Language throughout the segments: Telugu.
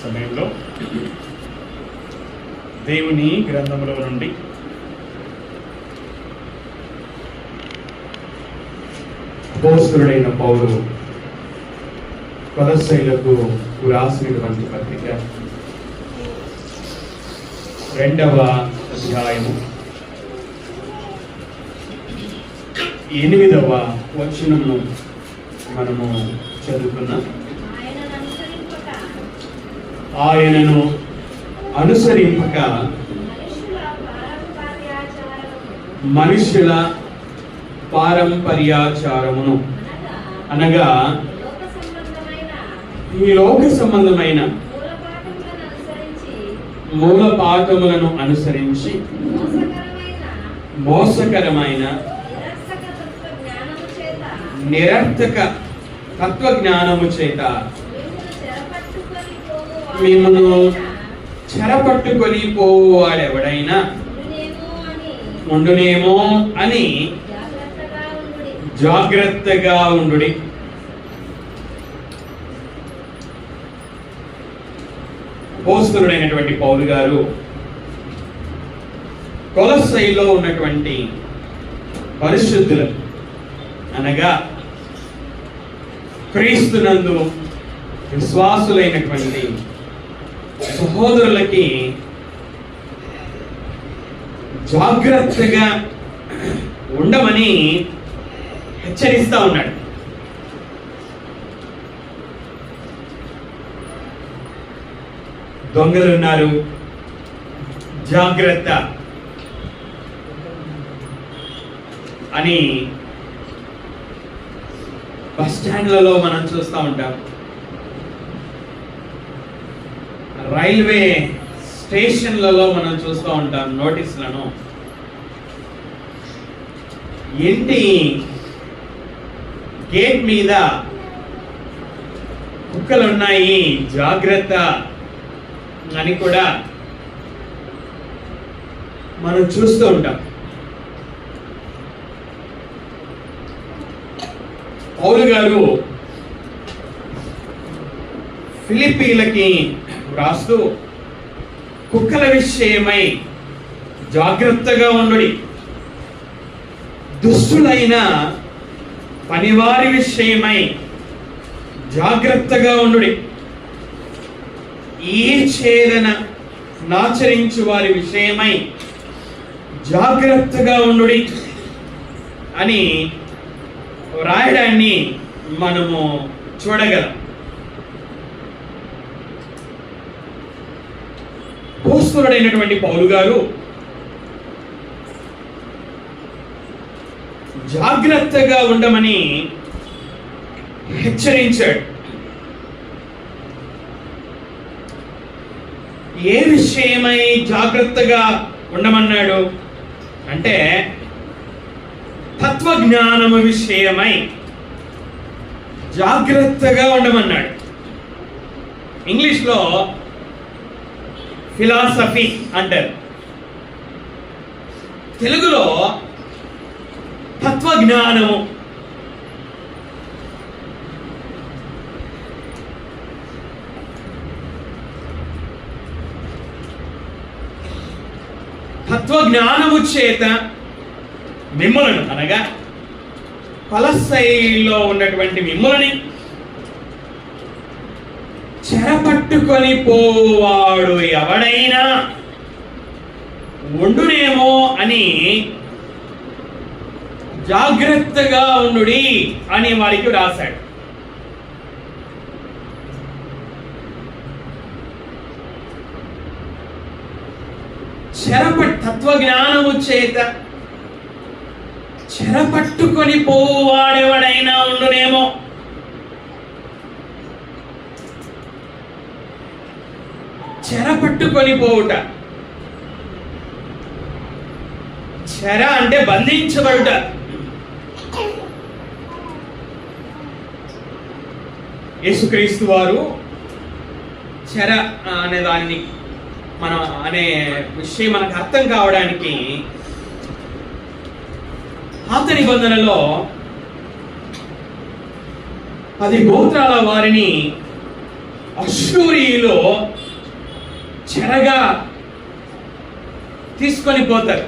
సమయంలో దేవుని గ్రంథములో నుండి అపోస్తలుడైన పౌలు కొలస్సీయులకు రాసినటువంటి పత్రిక 2వ అధ్యాయము 8వ వచనము మనము చదువుకున్నాం. ఆయనను అనుసరింపక మనుషుల పారంపర్యాచారమును అనగా ఈ లోక సంబంధమైన మూల పాఠములను అనుసరించి మోసకరమైన నిరర్థక తత్వజ్ఞానము చేత మిమ్మను చెరపట్టుకొని పోవాడెవడైనా ఉండునేమో అని జాగ్రత్తగా ఉండుడి. అపోస్తలుడైనటువంటి పౌలు గారు కొలస్సీలో ఉన్నటువంటి పరిశుద్ధులు అనగా క్రీస్తునందు విశ్వాసులైనటువంటి సహోదరులకి జాగ్రత్తగా ఉండమని హెచ్చరిస్తా ఉన్నాడు. దొంగలు ఉన్నారు, జాగ్రత్త అని బస్ స్టాండ్లలో మనం చూస్తూ ఉంటాం. రైల్వే స్టేషన్లలో మనం చూస్తూ ఉంటాం నోటీసులను. ఇంటి గేట్ మీద కుక్కలు ఉన్నాయి, జాగ్రత్త అని కూడా మనం చూస్తూ ఉంటాం. పౌలు గారు ఫిలిప్పీలకి రాస్తూ కుక్కల విషయమై జాగ్రత్తగా ఉండుడి, దుష్టులైన పనివారి విషయమై జాగ్రత్తగా ఉండుడి, ఈ ఛేదన నాచరించు వారి విషయమై జాగ్రత్తగా ఉండుడి అని వ్రాయడాన్ని మనము చూడగలం. అపోస్తలుడైనటువంటి పౌలు గారు జాగ్రత్తగా ఉండమని హెచ్చరించాడు. ఏ విషయమై జాగ్రత్తగా ఉండమన్నాడు అంటే తత్వజ్ఞానము విషయమై జాగ్రత్తగా ఉండమన్నాడు. ఇంగ్లీష్లో ఫిలాసఫీ అంటారు, తెలుగులో తత్వజ్ఞానము. తత్వజ్ఞానము చేత మిమ్ములను అనగా కొలస్సీలో ఉన్నటువంటి మిమ్ములని చెరపట్టుకొని పోవాడు ఎవడైనా ఉండునేమో అని జాగ్రత్తగా ఉండుడి అని వారికి రాశాడు. తత్వజ్ఞానము చేత చెరపట్టుకొని పోవాడెవడైనా ఉండునేమో. చెరపట్టుకొని పోవుట, చెర అంటే బంధించబడుట. యేసుక్రీస్తు వారు చెర అనే దాన్ని మనం అనే విషయం మనకు అర్థం కావడానికి పాత నిబంధనలో 10 గోత్రాల వారిని అష్షూరీయులు చెరగా తీసుకొని పోతారు.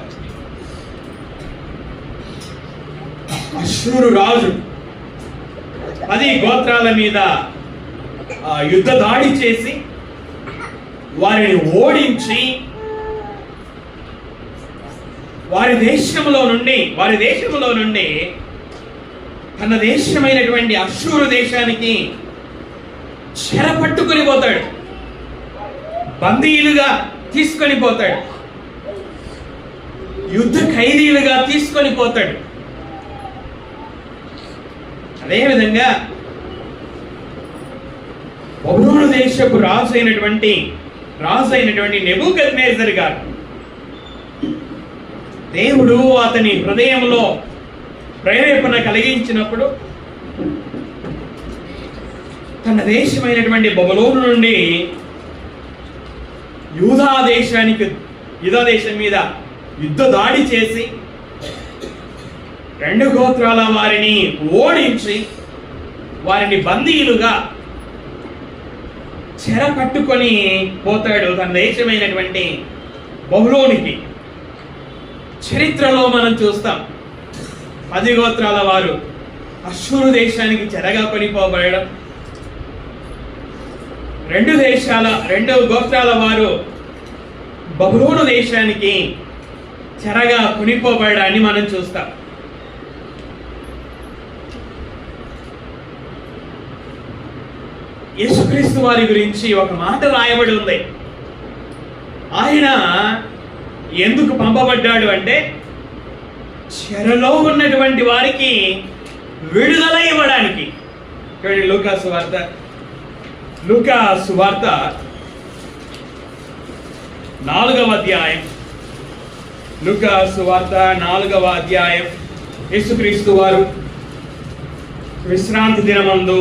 అష్షూరు రాజు 10 గోత్రాల మీద యుద్ధ దాడి చేసి వారిని ఓడించి వారి దేశంలో నుండి తన దేశమైనటువంటి అష్షూరు దేశానికి చెరపట్టుకొని పోతాడు, బందీలుగా తీసుకొని పోతాడు, యుద్ధ ఖైదీలుగా తీసుకొని పోతాడు. అదేవిధంగా బబులోను దేశపు రాజు అయినటువంటి నెబుకద్నెజర్ గారు, దేవుడు అతని హృదయంలో ప్రేరేపణ కలిగించినప్పుడు తన దేశమైనటువంటి బబులోను నుండి యూదా దేశం మీద యుద్ధ దాడి చేసి 2 గోత్రాల వారిని ఓడించి వారిని బందీలుగా చెర పట్టుకొని పోతాడు తన దేశమైనటువంటి బబులోనికి. చరిత్రలో మనం చూస్తాం 10 గోత్రాల వారు అష్షూరు దేశానికి చెరగా కొనిపోబడడం, 2 గోత్రాల వారు బబులోను దేశానికి చెరగా కొనిపోబడడాన్ని మనం చూస్తాం. యేసుక్రీస్తు వారి గురించి ఒక మాట రాయబడి ఉంది. ఆయన ఎందుకు పంపబడ్డాడు అంటే చెరలో ఉన్నటువంటి వారికి విడుదల ఇవ్వడానికి. లూకా సువార్త 4వ అధ్యాయం. లూకా సువార్త 4వ అధ్యాయం. యేసుక్రీస్తు వారు విశ్రాంతి దినమందు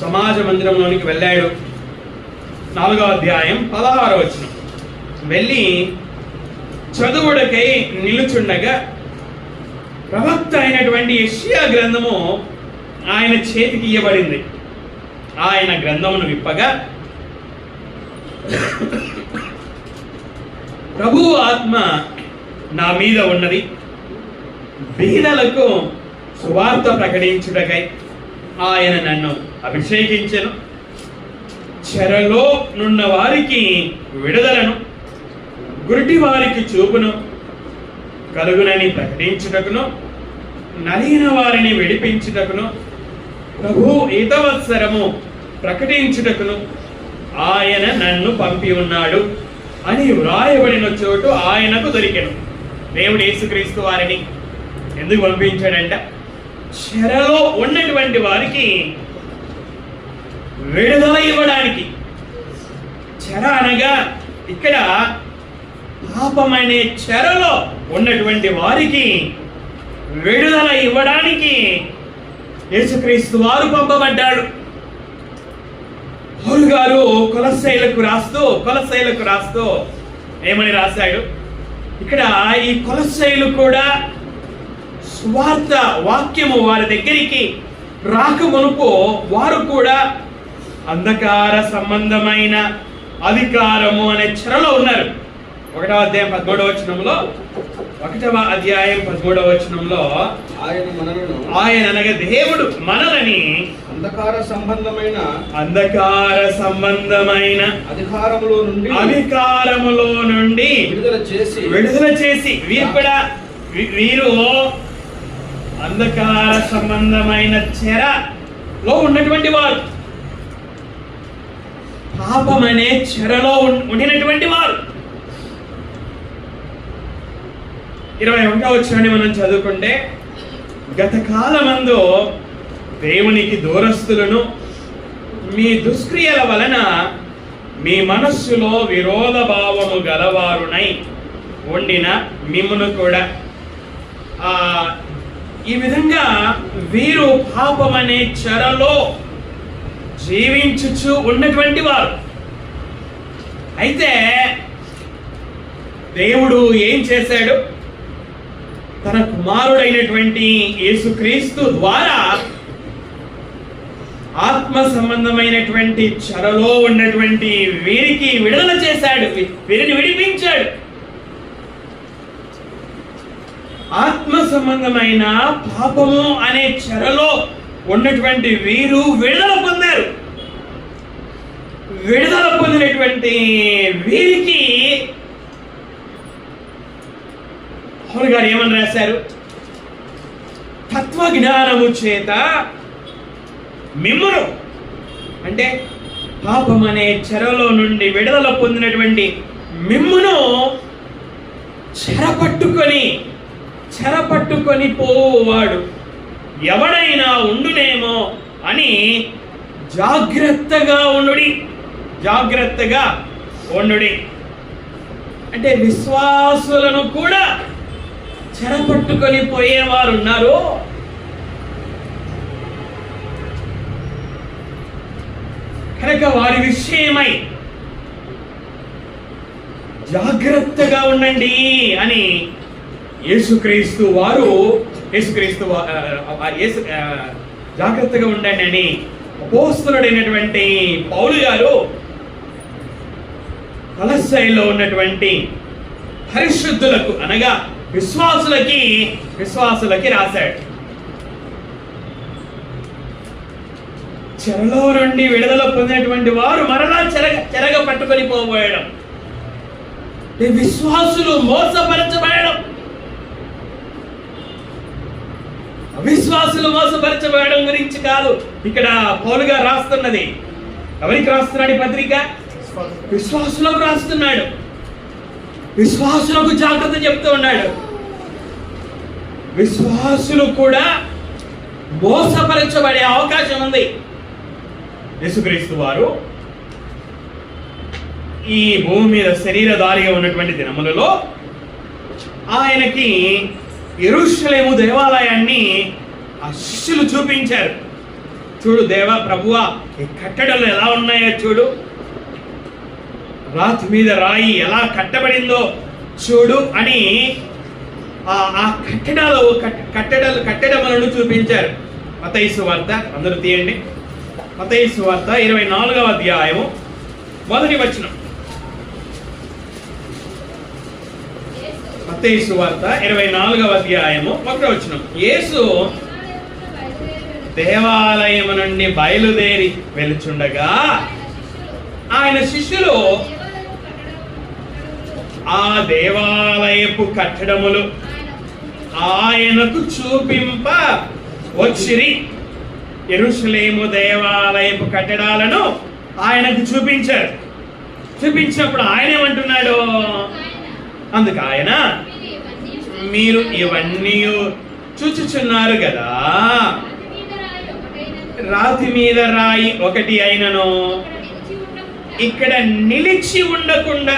సమాజ మందిరంలోనికి వెళ్ళాడు. 4వ అధ్యాయం 16వ వచనం. వెళ్ళి చదువుడకై నిలుచుండగా ప్రవక్త అయినటువంటి యెషయా గ్రంథము ఆయన చేతికి ఇవ్వబడింది. ఆయన గ్రంథమును విప్పగా ప్రభువు ఆత్మ నా మీద ఉన్నది, బీదలకు సువార్త ప్రకటించుటకై ఆయన నన్ను అభిషేకించెను, చెరలో నున్న వారికి విడుదలను, గురిటి వారికి చూపును కలుగునని ప్రకటించుటకును, నలిగిన వారిని విడిపించుటకును, ప్రభు హితవత్సరము ప్రకటించుటకును ఆయన నన్ను పంపి ఉన్నాడు అని వ్రాయబడిన చోటు ఆయనకు దొరికెను. దేవుడు యేసుక్రీస్తు వారిని ఎందుకు పంపించాడంట? చెరలో ఉన్నటువంటి వారికి విడుదల ఇవ్వడానికి. చెర అనగా ఇక్కడ పాపమనే చెరలో ఉన్నటువంటి వారికి విడుదల ఇవ్వడానికి యేసుక్రీస్తు వారు పంపబడ్డాడు. పౌలు గారు కొలస్సైలకు రాస్తూ ఏమని రాశాడు? ఇక్కడ ఈ కొలస్సైలు కూడా సువార్త వాక్యము వారి దగ్గరికి రాకమునుపు వారు కూడా అంధకార సంబంధమైన అధికారము అనే చెరలో ఉన్నారు. 1వ అధ్యాయం 13వ వచనంలో ఆయన అనగా దేవుడు మనలని అంధకార సంబంధమైన అధికారములో నుండి విడుదల చేసి వీరు అంధకార సంబంధమైన చెరలో ఉన్నటువంటి వారు, పాపమనే చెరలో ఉండినటువంటి వారు. 21వ వచనాన్ని మనం చదువుకుంటే, గత కాలమందు దేవునికి దూరస్తులను మీ దుష్క్రియల వలన మీ మనస్సులో విరోధ భావము గలవారునై ఉండిన మిమ్మును కూడా. ఈ విధంగా వీరు పాపమనే చెరలో జీవించుచు ఉన్నటువంటి వారు. అయితే దేవుడు ఏం చేశాడు? తన కుమారుడైనటువంటి యేసుక్రీస్తు ద్వారా ఆత్మ సంబంధమైనటువంటి చెరలో ఉన్నటువంటి వీరికి విడుదల చేశాడు, వీరిని విడిపించాడు. ఆత్మ సంబంధమైన పాపము అనే చెరలో ఉన్నటువంటి వీరు విడుదల పొందారు. విడుదల పొందినటువంటి వీరికి పౌలు గారు ఏమని రాశారు? తత్వజ్ఞానము చేత మిమ్మును, అంటే పాపం అనే చెరలో నుండి విడుదల పొందినటువంటి మిమ్మును చెరపట్టుకొని పోవాడు ఎవడైనా ఉండునేమో అని జాగ్రత్తగా ఉండుడి. అంటే విశ్వాసులను కూడా చెరపట్టుకొని పోయేవారు ఉన్నారు. కనుక వారి విషయమై జాగ్రత్తగా ఉండండి అని యేసుక్రీస్తు జాగ్రత్తగా ఉండండి అని అపోస్తలుడైనటువంటి పౌలు గారు కొలస్సీలో ఉన్నటువంటి పరిశుద్ధులకు అనగా విశ్వాసులకి రాశాడు. చెరలో నుండి విడుదల పొందినటువంటి వారు మరలా చెరగ పట్టుకొని పోబోయడం, విశ్వాసులు మోసపరచబడడం, అవిశ్వాసులు మోసపరచబడడం గురించి కాదు ఇక్కడ పౌలు గారు రాస్తున్నది. ఎవరికి రాస్తున్నాడు ఈ పత్రిక? విశ్వాసులకు రాస్తున్నాడు. విశ్వాసులకు జాగ్రత్త చెప్తూ ఉన్నాడు. విశ్వాసులు కూడా మోసపరచబడే అవకాశం ఉంది. యేసుక్రీస్తు వారు ఈ భూమి మీద శరీరధారిగా ఉన్నటువంటి దినములలో ఆయనకి యెరూషలేము దేవాలయాన్ని ఆ శిష్యులు చూపించారు. చూడు దేవా ప్రభువా, ఈ కట్టడలు ఎలా ఉన్నాయో చూడు, రాతి మీద రాయి ఎలా కట్టబడిందో చూడు అని ఆ కట్టడములను చూపించారు. మత్తయి సువార్త, అందరూ తీయండి, మత్తయి సువార్త 24వ అధ్యాయము 1వ వచనం. మత్తయి సువార్త 24వ అధ్యాయము 1వ వచనం. యేసు దేవాలయము నుండి బయలుదేరి వెలుచుండగా ఆయన శిష్యులు ఆ దేవాలయపు కట్టడములు ఆయనకు చూపింప వచ్చిరి. యెరూషలేము దేవాలయపు కట్టడాలను ఆయనకు చూపించినప్పుడు ఆయన ఏమంటున్నాడు? అందుకు ఆయన, మీరు ఇవన్నీ చూచుచున్నారు కదా, రాతి మీద రాయి ఒకటి అయినను ఇక్కడ నిలిచి ఉండకుండా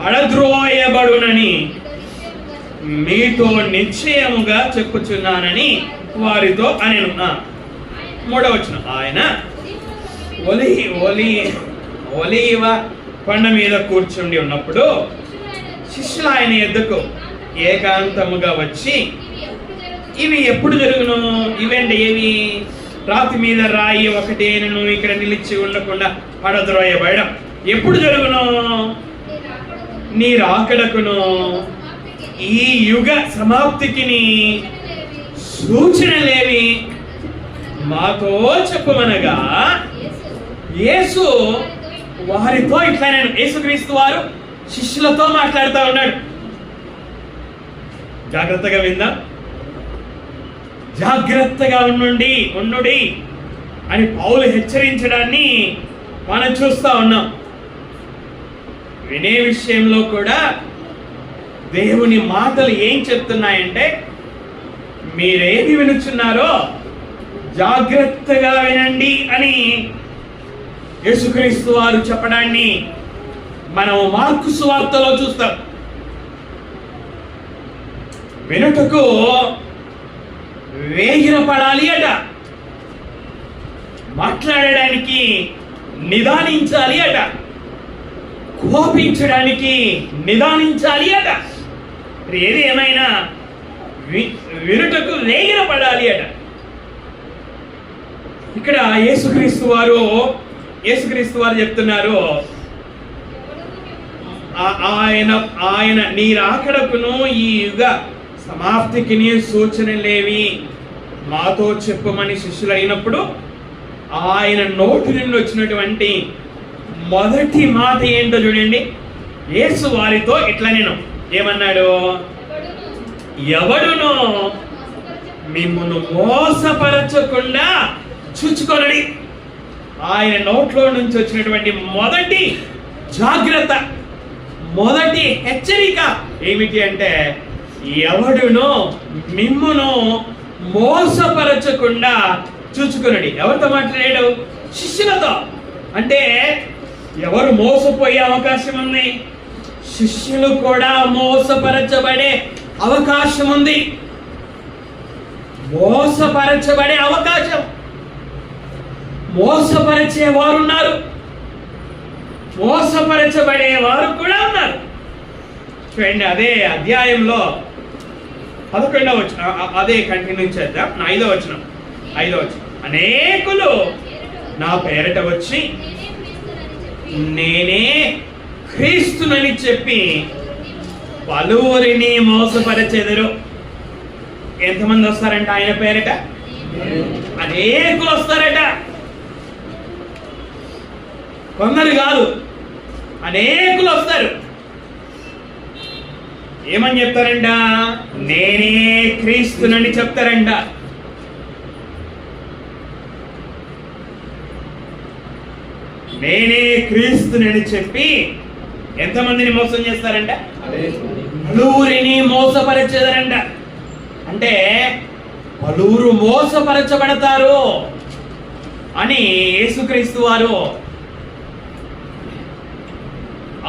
పడద్రోయబడునని మీతో నిశ్చయముగా చెప్పుచున్నానని వారితో అనెను. 3వ వచనం. ఆయన ఒలీవ కొండ మీద కూర్చుండి ఉన్నప్పుడు శిష్యులు ఆయన ఎద్దుకు ఏకాంతముగా వచ్చి, ఇవి ఎప్పుడు జరుగును? ఇవేంటి? ఏవి? రాతి మీద రాయి ఒకటేనను ఇక్కడ నిలిచి ఉండకుండా పడద్రోయబడడం ఎప్పుడు జరుగును? నీ రాకడకును ఈ యుగ సమాప్తికి సూచనలేవి మాతో చెప్పమనగా యేసు వారితో ఇట్లా, నేను యేసుక్రీస్తు వారు శిష్యులతో మాట్లాడుతూ ఉన్నాడు. జాగ్రత్తగా విందా, జాగ్రత్తగా ఉండుడి అని పౌలు హెచ్చరించడాన్ని మనం చూస్తా ఉన్నాం. వినే విషయంలో కూడా దేవుని మాటలు ఏం చెప్తున్నాయంటే, మీరేమి వినుచున్నారో జాగ్రత్తగా వినండి అని యేసుక్రీస్తు వారు చెప్పడాన్ని మనం మార్కు సువార్తలో చూస్తాం. వినుటకు వేగిరపడాలి అట, మాట్లాడడానికి నిదానించాలి అట, కోపించడానికి నిదానించాలి అట. ఏది ఏమైనా వినుటకు వేగిరపడాలి అట. ఇక్కడ యేసుక్రీస్తు వారు చెప్తున్నారు, ఆయన నీ రాకడకును ఈ యుగ సమాప్తికి సూచనలేవి మాతో చెప్పమని శిష్యులు అయినప్పుడు ఆయన నోటి నుండి వచ్చినటువంటి మొదటి మాట ఏంటో చూడండి. యేసు వారితో ఇట్లా నేను ఏమన్నాడు, ఎవడును మిమ్మును మోసపరచకుండా చూచుకొనడి. ఆయన నోట్లో నుంచి వచ్చినటువంటి మొదటి జాగ్రత్త, మొదటి హెచ్చరిక ఏమిటి అంటే, ఎవడును మిమ్మును మోసపరచకుండా చూచుకొనడి. ఎవరితో మాట్లాడాడు? శిష్యులతో. అంటే ఎవరు మోసపోయే అవకాశం ఉంది? శిష్యులు కూడా మోసపరచబడే అవకాశం ఉంది. మోసపరచబడే అవకాశం, మోసపరిచే వారు ఉన్నారు, మోసపరచబడే వారు కూడా ఉన్నారు. చూడండి, అదే అధ్యాయంలో 11వ వచనం, అదే కంటిన్యూ చేద్దాం. 5వ వచనం. అనేకులు నా పేరట వచ్చి నేనే క్రీస్తునని చెప్పి పలువురిని మోసపరచెదరు. ఎంతమంది వస్తారంట ఆయన పేరట? అనేకులు వస్తారట. కొందరు కాదు, అనేకులు వస్తారు. ఏమని చెప్తారంట? నేనే క్రీస్తునని చెప్తారంట. నేనే క్రీస్తునని చెప్పి ఎంతమందిని మోసం చేస్తారంట? పలువురిని మోసపరచెదరంట. అంటే పలువురు మోసపరచబడతారు అని యేసుక్రీస్తు వారు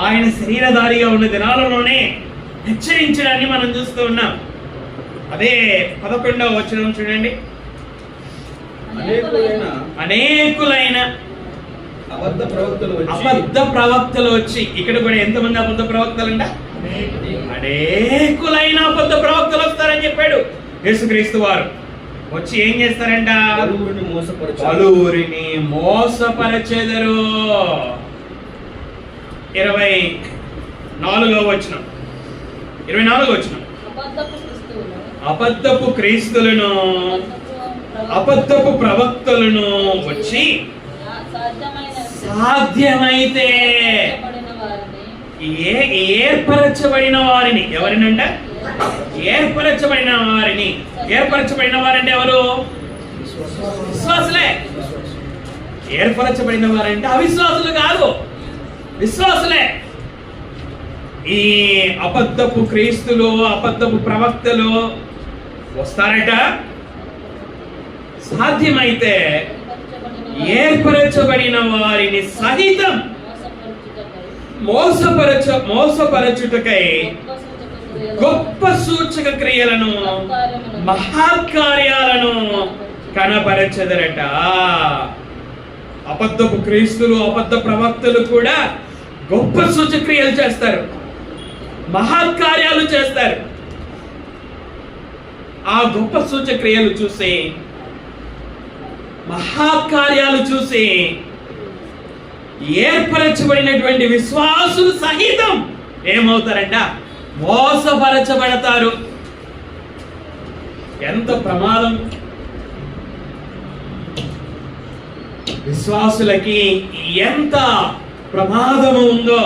ఆయన శరీరధారిగా ఉన్న దినాలలోనే హెచ్చరించడాన్ని మనం చూస్తూ ఉన్నాం. అదే 11వ వచనం చూడండి. అనేకులైన అబద్ధ ప్రవక్తలు వచ్చి, ఇక్కడ కూడా ఎంతమంది అబద్ధ ప్రవక్తలు అంట? అనేకులైన అబద్ధ ప్రవక్తలు వస్తారని చెప్పాడు యేసుక్రీస్తు వారు. వచ్చి ఏం చేస్తారంట? పలువురిని మోసపరచెదరు. 24వ వచనం. అబద్ధపు క్రీస్తులను, అబద్ధపు ప్రవక్తలను వచ్చి సాధ్యమైతే ఏర్పరచబడిన వారిని, ఎవరినంట? ఏర్పరచబడిన వారిని. ఏర్పరచబడిన వారంటే ఎవరు? విశ్వాసులే. ఏర్పరచబడిన వారంటే అవిశ్వాసులు కాదు, విశ్వాసులే. ఈ అబద్ధపు క్రీస్తులు, అబద్ధపు ప్రవక్తలు వస్తారట. సాధ్యమైతే ఏర్పరచబడిన వారిని సహితం మోసపరచుటకై గొప్ప సూచక క్రియలను, మహాకార్యాలను కనపరచెదరట. అబద్ధపు క్రీస్తులు, అబద్ధ ప్రవక్తలు కూడా గొప్ప సూచక్రియలు చేస్తారు, మహాకార్యాలు చేస్తారు. ఆ గొప్ప సూచక్రియలు చూసి, మహాకార్యాలు చూసి ఏర్పరచబడినటువంటి విశ్వాసులు సహితం ఏమవుతారంట? మోసపరచబడతారు. ఎంత ప్రమాదం! విశ్వాసులకి ఎంత ప్రమాదము ఉందో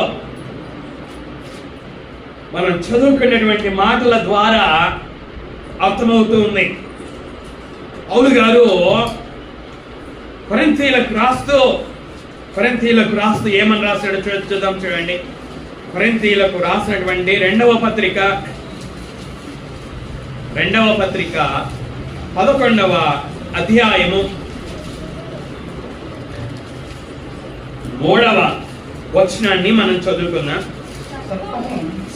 మనం చదువుకున్నటువంటి మాటల ద్వారా అర్థమవుతూ ఉంది. పౌలు గారు కొరింథీయులకు రాస్తూ ఏమని రాశాడో చూద్దాం. చూడండి, కొరింథీయులకు రాసినటువంటి రెండవ పత్రిక 11వ అధ్యాయము 3వ వచనాన్ని మనం చదువుకుందాం.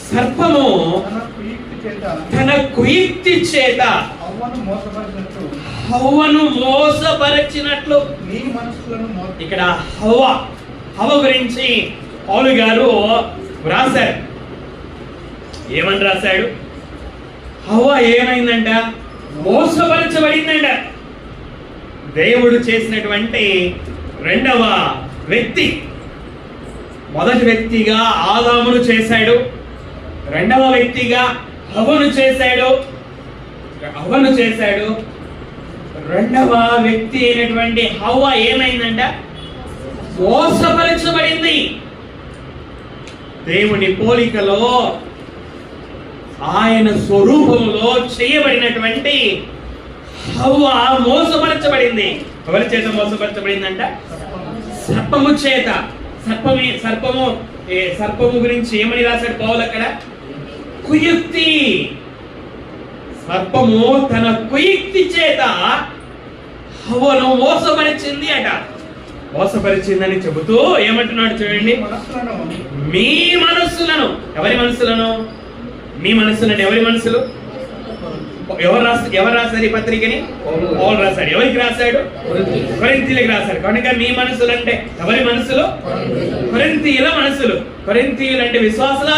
సర్పము తన కుయుక్తి చేత హవ్వను మోసపరచినట్లు. ఇక్కడ హవ్వ గురించి పౌలు గారు రాశారు. ఏమని రాశాడు? హవ్వ ఏమైందంట? మోసపరచబడిందంట. దేవుడు చేసినటువంటి రెండవ వ్యక్తి. మొదటి వ్యక్తిగా ఆదామును చేశాడు, రెండవ వ్యక్తిగా హవ్వను చేశాడు. రెండవ వ్యక్తి అయినటువంటి హవ్వ ఏమైందంట? మోసపరచబడింది. దేవుని పోలికలో ఆయన స్వరూపంలో చేయబడినటువంటి హవ్వ మోసపరచబడింది. ఎవరి చేత మోసపరచబడిందంట? సర్పము చేత. సర్పము గురించి ఏమని రాశాడు పౌలు అక్కడ? కుయుక్తి. సర్పము తన కుయుక్తి చేత హవ్వను మోసపరిచింది అట. మోసపరిచిందని చెబుతూ ఏమంటున్నాడు చూడండి, మీ మనస్సులను. ఎవరి మనస్సులను? మీ మనస్సులను. ఎవరి మనస్సులు? ఎవరు రాశారు ఈ పత్రికని? పౌలు రాశాడు. ఎవరికి రాశాడు? కొరింథీయులకు రాశాడు. కనుక మీ మనసులు అంటే ఎవరి మనసులు? కొరింథీయుల మనసులు. కొరింథీయులు అంటే విశ్వాసులే.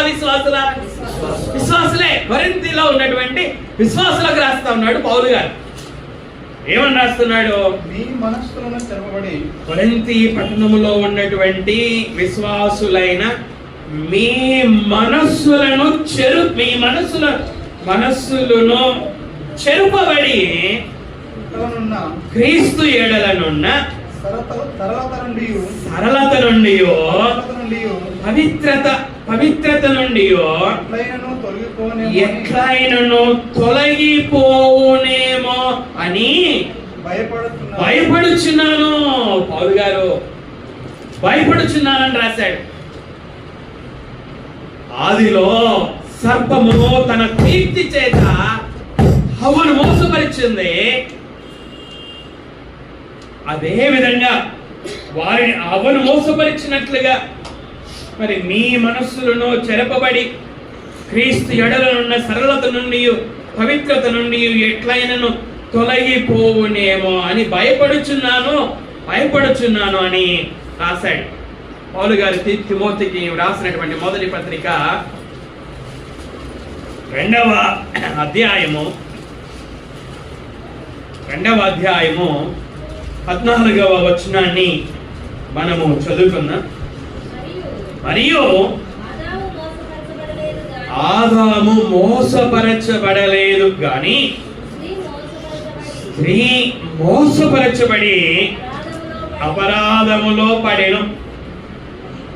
కొరింథీలో ఉన్నటువంటి విశ్వాసులకు రాస్తా ఉన్నాడు పౌలు గారు. ఏమని రాస్తున్నాడు? మీ మనస్సులను తెరవబడి. కొరింథీ పట్టణములో ఉన్నటువంటి విశ్వాసులైన మీ మనస్సులను మనస్సులను చెరుపబడి క్రీస్తు ఎడలనున్న సరళత నుండి పవిత్రత నుండి ఎట్లైనను తొలగిపోవునేమో అని భయపడుచున్నాను. పౌలు గారు భయపడుచున్నానని రాశాడు. ఆదిలో సర్పము తన కీర్తి చేత హవ్వను మోసపరిచింది. అదే విధంగా వారిని హవ్వను మోసపరిచినట్లుగా మరి మీ మనస్సులను చెరపబడి క్రీస్తు ఎడలనున్న సరళత నుండి పవిత్రత నుండి ఎట్లయినను తొలగిపోవునేమో అని భయపడుచున్నాను అని రాశాడు పౌలు గారు తిమోతికి రాసినటువంటి మొదటి పత్రిక 2వ అధ్యాయము 14వ వచనాన్ని మనము చదువుకుందాం. మరియు ఆదాము మోసపరచబడలేదు గాని స్త్రీ మోసపరచబడి అపరాధములో పడెను.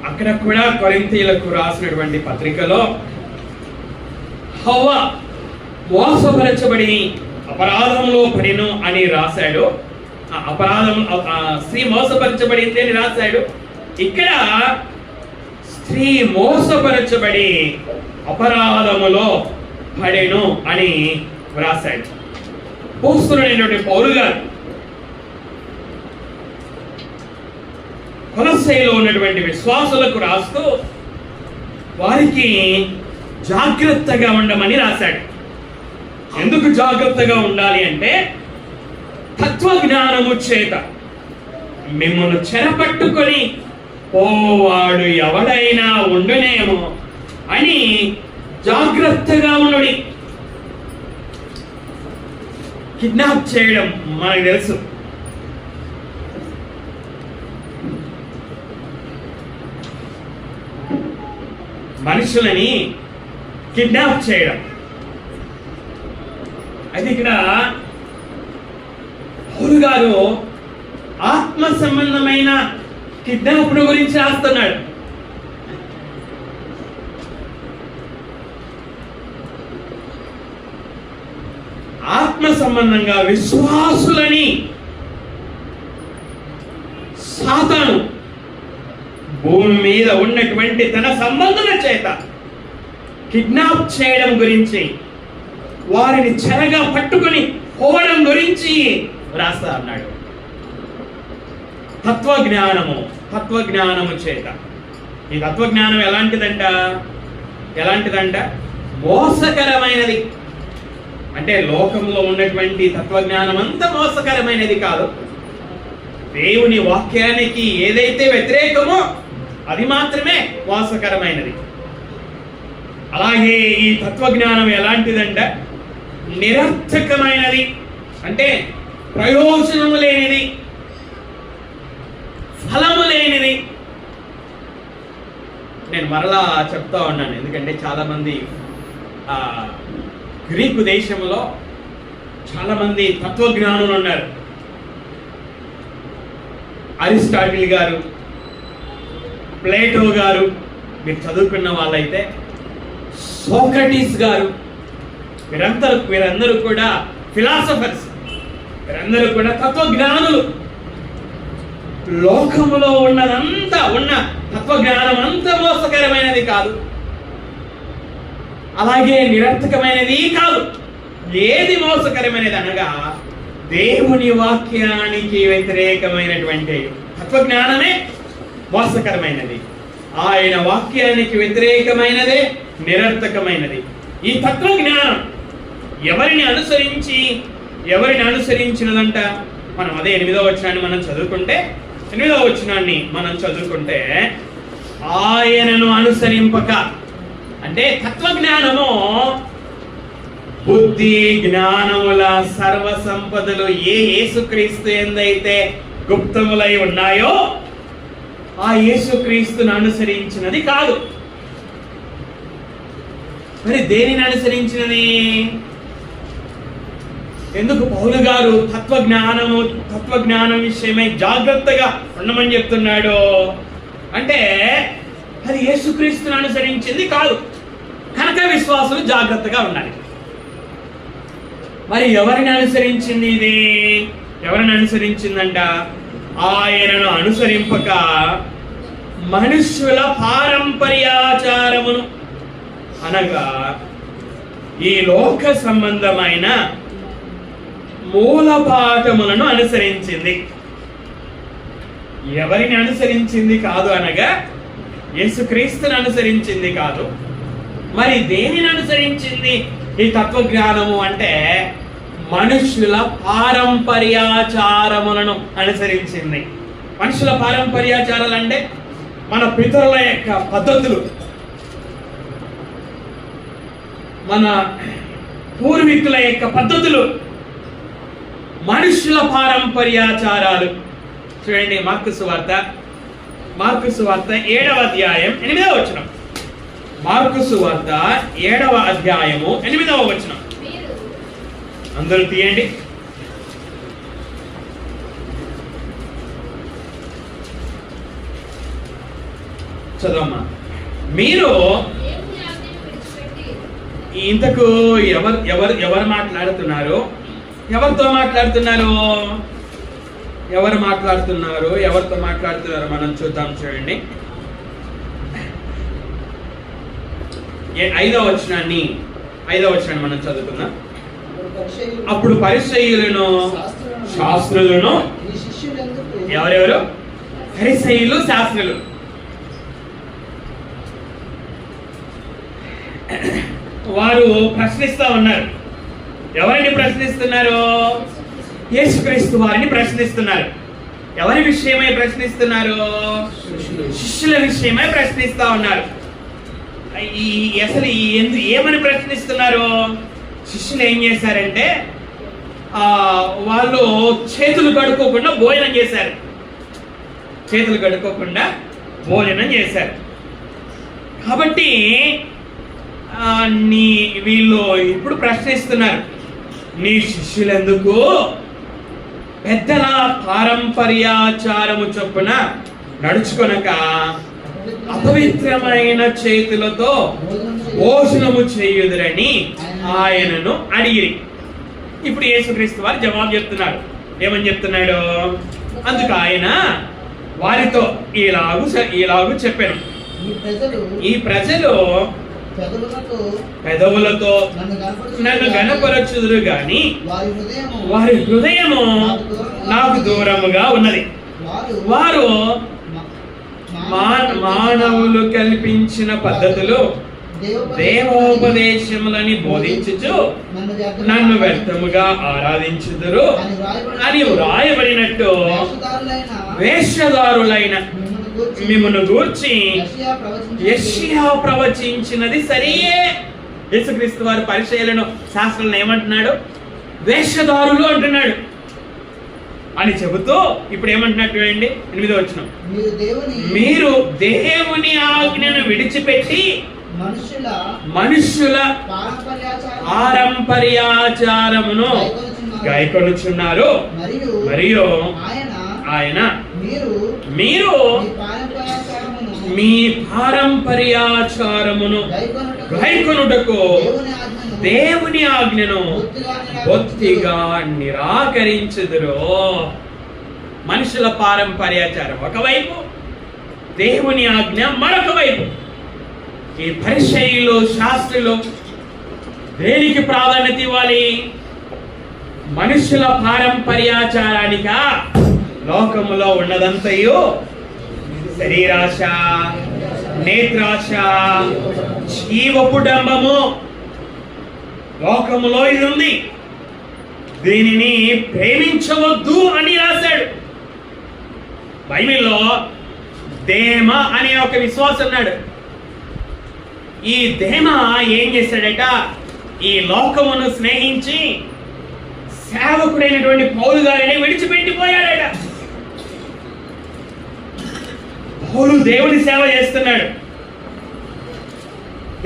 అక్కడ కూడా కొరింథీయులకు రాసినటువంటి పత్రికలో హవ్వ మోసపరచబడి అపరాధంలో పడెను అని రాశాడు. స్త్రీ మోసపరచబడింది అని రాశాడు. ఇక్కడ స్త్రీ మోసపరచబడి అపరాధములో పడెను అని రాశాడు. అపోస్తలుడైనటువంటి పౌలు గారు కొలస్సీలో ఉన్నటువంటి విశ్వాసులకు రాస్తూ వారికి జాగ్రత్తగా ఉండమని రాశాడు. ఎందుకు జాగ్రత్తగా ఉండాలి అంటే తత్వజ్ఞానము చేత మిమ్మల్ని చెరపట్టుకొని పోవాడు ఎవడైనా ఉండునేమో అని జాగ్రత్తగా ఉండుడి. కిడ్నాప్ చేయడం మనకు తెలుసు. మనుషులని కిడ్నాప్ చేయడం. అయితే ఇక్కడ పౌలు గారు ఆత్మ సంబంధమైన కిడ్నాప్ గురించి రాస్తున్నాడు. ఆత్మ సంబంధంగా విశ్వాసులని సాతాను భూమి మీద ఉన్నటువంటి తన సంబంధుల చేత కిడ్నాప్ చేయడం గురించి, వారిని చెరగా పట్టుకుని పోవడం గురించి రాస్తా అన్నాడు. తత్వజ్ఞానము చేత. ఈ తత్వజ్ఞానం ఎలాంటిదంట? మోసకరమైనది. అంటే లోకంలో ఉన్నటువంటి తత్వజ్ఞానం అంతా మోసకరమైనది కాదు. దేవుని వాక్యానికి ఏదైతే వ్యతిరేకమో అది మాత్రమే మోసకరమైనది. అలాగే ఈ తత్వజ్ఞానం ఎలాంటిదంట? నిరర్థకమైనది. అంటే ప్రయోజనము లేనిది, ఫలము లేనిది. నేను మరలా చెప్తా ఉన్నాను, ఎందుకంటే చాలామంది గ్రీకు దేశంలో చాలామంది తత్వజ్ఞానులు ఉన్నారు. అరిస్టాటిల్ గారు, ప్లేటో గారు, మీరు చదువుకున్న వాళ్ళైతే సోక్రటీస్ గారు, వీరందరూ కూడా ఫిలాసఫర్స్, వీరందరూ కూడా తత్వజ్ఞానులు. లోకములో ఉన్న తత్వజ్ఞానం అంత మోసకరమైనది కాదు, అలాగే నిరర్థకమైనది కాదు. ఏది మోసకరమైనది అనగా దేవుని వాక్యానికి వ్యతిరేకమైనటువంటి తత్వజ్ఞానమే మోసకరమైనది. ఆయన వాక్యానికి వ్యతిరేకమైనదే నిరర్థకమైనది. ఈ తత్వజ్ఞానం ఎవరిని అనుసరించినదంట? మనం అదే 8వ వచనాన్ని మనం చదువుకుంటే ఆయనను అనుసరింపక, అంటే తత్వజ్ఞానము బుద్ధి జ్ఞానముల సర్వ సంపదలు యేసుక్రీస్తు ఎందైతే గుప్తములై ఉన్నాయో ఆ యేసుక్రీస్తును అనుసరించినది కాదు. మరి దేనిని అనుసరించినది? ఎందుకు పౌలు గారు తత్వజ్ఞానం విషయమై జాగ్రత్తగా ఉండమని చెప్తున్నాడు అంటే అది యేసుక్రీస్తును అనుసరించింది కాదు కనుక విశ్వాసులు జాగ్రత్తగా ఉండాలి. మరి ఎవరిని అనుసరించింది ఇది? ఎవరిని అనుసరించిందంట? ఆయనను అనుసరింపక మనుష్యుల పారంపర్యాచారమును, అనగా ఈ లోక సంబంధమైన మూల పాఠములను అనుసరించింది. ఎవరిని అనుసరించింది కాదు అనగా యేసుక్రీస్తుని అనుసరించింది కాదు. మరి దేనిని అనుసరించింది ఈ తత్వజ్ఞానము అంటే మనుషుల పారంపర్యాచారములను అనుసరించింది. మనుషుల పారంపర్యాచారాలు అంటే మన పితరుల యొక్క పద్ధతులు, మన పూర్వీకుల యొక్క పద్ధతులు, మనుషుల పారంపర్యాచారాలు. చూడండి, మార్కు సువార్త 7వ అధ్యాయం 8వ వచనం. మార్కు సువార్త 7వ అధ్యాయము 8వ వచనం. అందరూ తీయండి. చదవమ్మా. మీరు ఇంతకు ఎవరు మాట్లాడుతున్నారు? ఎవరితో మాట్లాడుతున్నారు మనం చూద్దాం. చూడండి, 5వ వచనాన్ని మనం చదువుకుందాం. అప్పుడు పరిసయ్యులను శాస్త్రులను, ఎవరెవరు? పరిసయ్యులు, శాస్త్రులు. వారు ప్రశ్నిస్తా ఉన్నారు. ఎవరిని ప్రశ్నిస్తున్నారు? యేసుక్రీస్తు వారిని ప్రశ్నిస్తున్నారు. ఎవరి విషయమై ప్రశ్నిస్తున్నారు? శిష్యుల విషయమై ప్రశ్నిస్తా ఉన్నారు. అసలు ఏమని ప్రశ్నిస్తున్నారు? శిష్యులు ఏం చేశారంటే వాళ్ళు చేతులు కడుక్కోకుండా భోజనం చేశారు. కాబట్టి వీళ్ళు ఇప్పుడు ప్రశ్నిస్తున్నారు, నీ శిష్యులెందుకు పెద్దల పారంపర్యాచారము చొప్పున నడుచుకొనక అపవిత్రమైన చేతులతో భోజనము చేయుదురని ఆయనను అడిగిరి. ఇప్పుడు యేసుక్రీస్తు వారు జవాబు చెప్తున్నారు. ఏమని చెప్తున్నాడు? అందుకు ఆయన వారితో ఇలాగు చెప్పాను, ఈ ప్రజలు పెదవులతో నన్ను గణపరచుదురు గాని వారి హృదయము నాకు దూరముగా ఉన్నది. వారు మానవులు కల్పించిన పద్ధతులు దేవోపదేశములని బోధించుచు నన్ను వ్యర్థముగా ఆరాధించుదురు అని వ్రాయబడినట్టు వేషధారులైన మిమ్మును గూర్చి యెషయా ప్రవచించినది సరియే. యేసుక్రీస్తు వారు పరిసయ్యులను శాస్త్రులను ఏమంటున్నాడు? వేషధారులు అంటున్నాడు. అని చెబుతూ ఇప్పుడు ఏమంటున్నట్టు అండి 8వ వచనం, మీరు దేవుని ఆజ్ఞను విడిచిపెట్టి మనుషుల పారంపర్యాచారమును గైకొనుచున్నారు, మరియు ఆయన మీరు మీ పారంపర్యాచారమును గైకొనుటకు దేవుని ఆజ్ఞను బొత్తిగా నిరాకరించుదురు. మనుషుల పారంపర్యాచారం ఒకవైపు, దేవుని ఆజ్ఞ మరొక వైపు. ఈ పరిసయ్యులు శాస్త్రులు దేనికి ప్రాధాన్యత ఇవ్వాలి? మనుషుల పారంపర్యాచారానిక? లోకములో ఉన్నదంతయు శరీరాశ, నేత్రాశ, జీవపు డంబము. లోకములో ఇది ఉంది, దీనిని ప్రేమించవద్దు అని రాశాడు. బైబిల్లో దేమ అనే ఒక విశ్వాసం ఉన్నాడు. ఈ దేమ ఏం చేశాడట? ఈ లోకమును స్నేహించి సేవకుడైనటువంటి పౌలు గారిని విడిచిపెట్టిపోయాడట. పౌలు దేవుని సేవ చేస్తున్నాడు.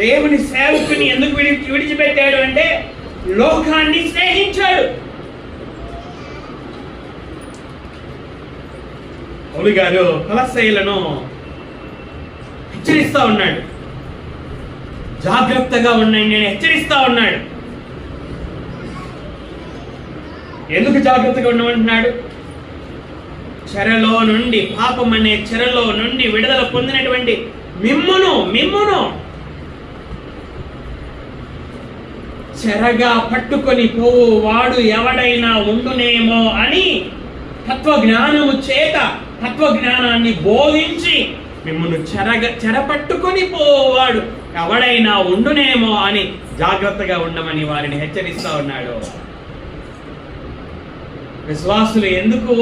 దేవుని సేవకుని ఎందుకు విడిచిపెట్టాడు అంటే లోకాన్ని స్నేహించాడు. పౌలు గారు కొలస్సీయులను హెచ్చరిస్తా ఉన్నాడు, జాగ్రత్తగా ఉండండి నేను హెచ్చరిస్తా ఉన్నాడు. ఎందుకు జాగ్రత్తగా ఉండమంటున్నాడు? చెరలో నుండి, పాపం అనే చెరలో నుండి విడుదల పొందినటువంటి మిమ్మును చెరగా పట్టుకొని పోవు వాడు ఎవడైనా ఉండునేమో అని తత్వజ్ఞానము చేత తత్వజ్ఞానాన్ని బోధించి మిమ్మల్ని చెరపట్టుకొని పోవాడు ఎవడైనా ఉండునేమో అని జాగ్రత్తగా ఉండమని వారిని హెచ్చరిస్తా ఉన్నాడు. విశ్వాసులు ఎందుకు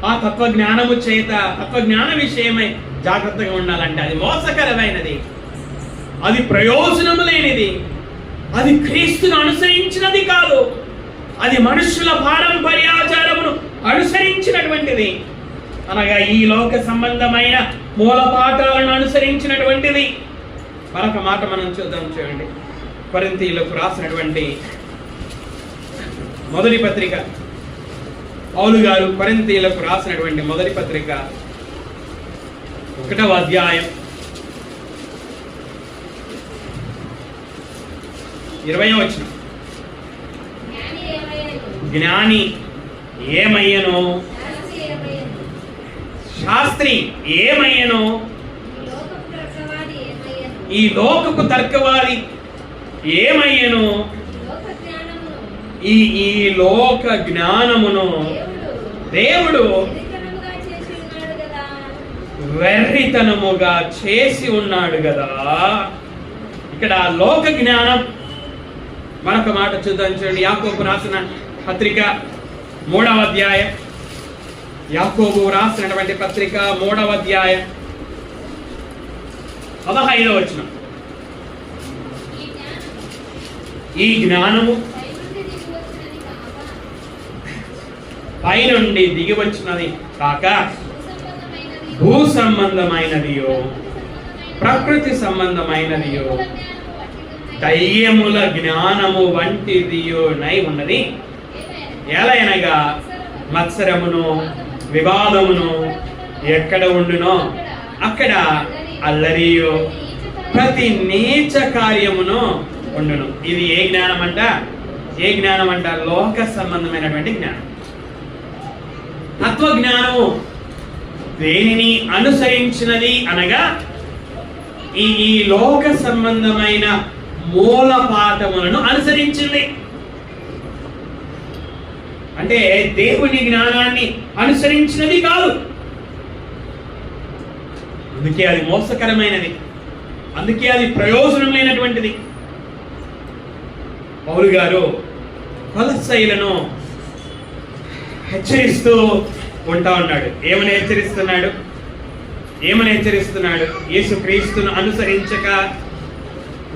ఆ తత్వజ్ఞానము చేత తత్వజ్ఞాన విషయమై జాగ్రత్తగా ఉండాలంటే అది మోసకరమైనది, అది ప్రయోజనము లేనిది, అది క్రీస్తును అనుసరించినది కాదు, అది మనుషుల పారంపర్యాచారమును అనుసరించినటువంటిది. అనగా ఈ లోక సంబంధమైన మూల పాఠాలను అనుసరించినటువంటిది. మరొక మాట మనం చూద్దాం. చూడండి, కొరింథీయులకు రాసినటువంటి మొదటి పత్రిక, పౌలు గారు కొరింథీయులకు రాసినటువంటి మొదటి పత్రిక 1వ అధ్యాయం 20వ వచనం, జ్ఞాని ఏమయ్యను, శాస్త్రి ఏమయ్యను, ఈ లోకపు తర్కవాది ఏమయ్యను, ఈ లోక జ్ఞానమును దేవుడు వెర్రితనముగా చేసి ఉన్నాడు కదా. ఇక్కడ లోక జ్ఞానం. మరొక మాట చూద్దాం. చూడండి, యాకోబు రాసిన పత్రిక 3వ అధ్యాయం, యాకోబు రాసినటువంటి పత్రిక 3వ అధ్యాయం 15వ వచనం, ఈ జ్ఞానము పైనుండి దిగి వచ్చినది కాక భూ సంబంధమైనదియో ప్రకృతి సంబంధమైనదియో దయ్యముల జ్ఞానము వంటిదియో నై ఉన్నది. ఎలయనగా మత్సరమును వివాదమును ఎక్కడ ఉండునో అక్కడ అల్లరియో ప్రతి నీచ కార్యమును ఉండును. ఇది ఏ జ్ఞానం అంట? ఏ జ్ఞానం అంట? లోక సంబంధమైనటువంటి జ్ఞానం. తత్వజ్ఞానము దేనిని అనుసరించినది అనగా ఈ లోక సంబంధమైన మూల పాఠములను అనుసరించింది. అంటే దేవుని జ్ఞానాన్ని అనుసరించినది కాదు. అందుకే అది మోసకరమైనది, అందుకే అది ప్రయోజనం లేనటువంటిది. పౌలు గారు కొలస్సీయులను హెచ్చరిస్తూ ఉంటా ఉన్నాడు. ఏమని హెచ్చరిస్తున్నాడు? యేసుక్రీస్తును అనుసరించక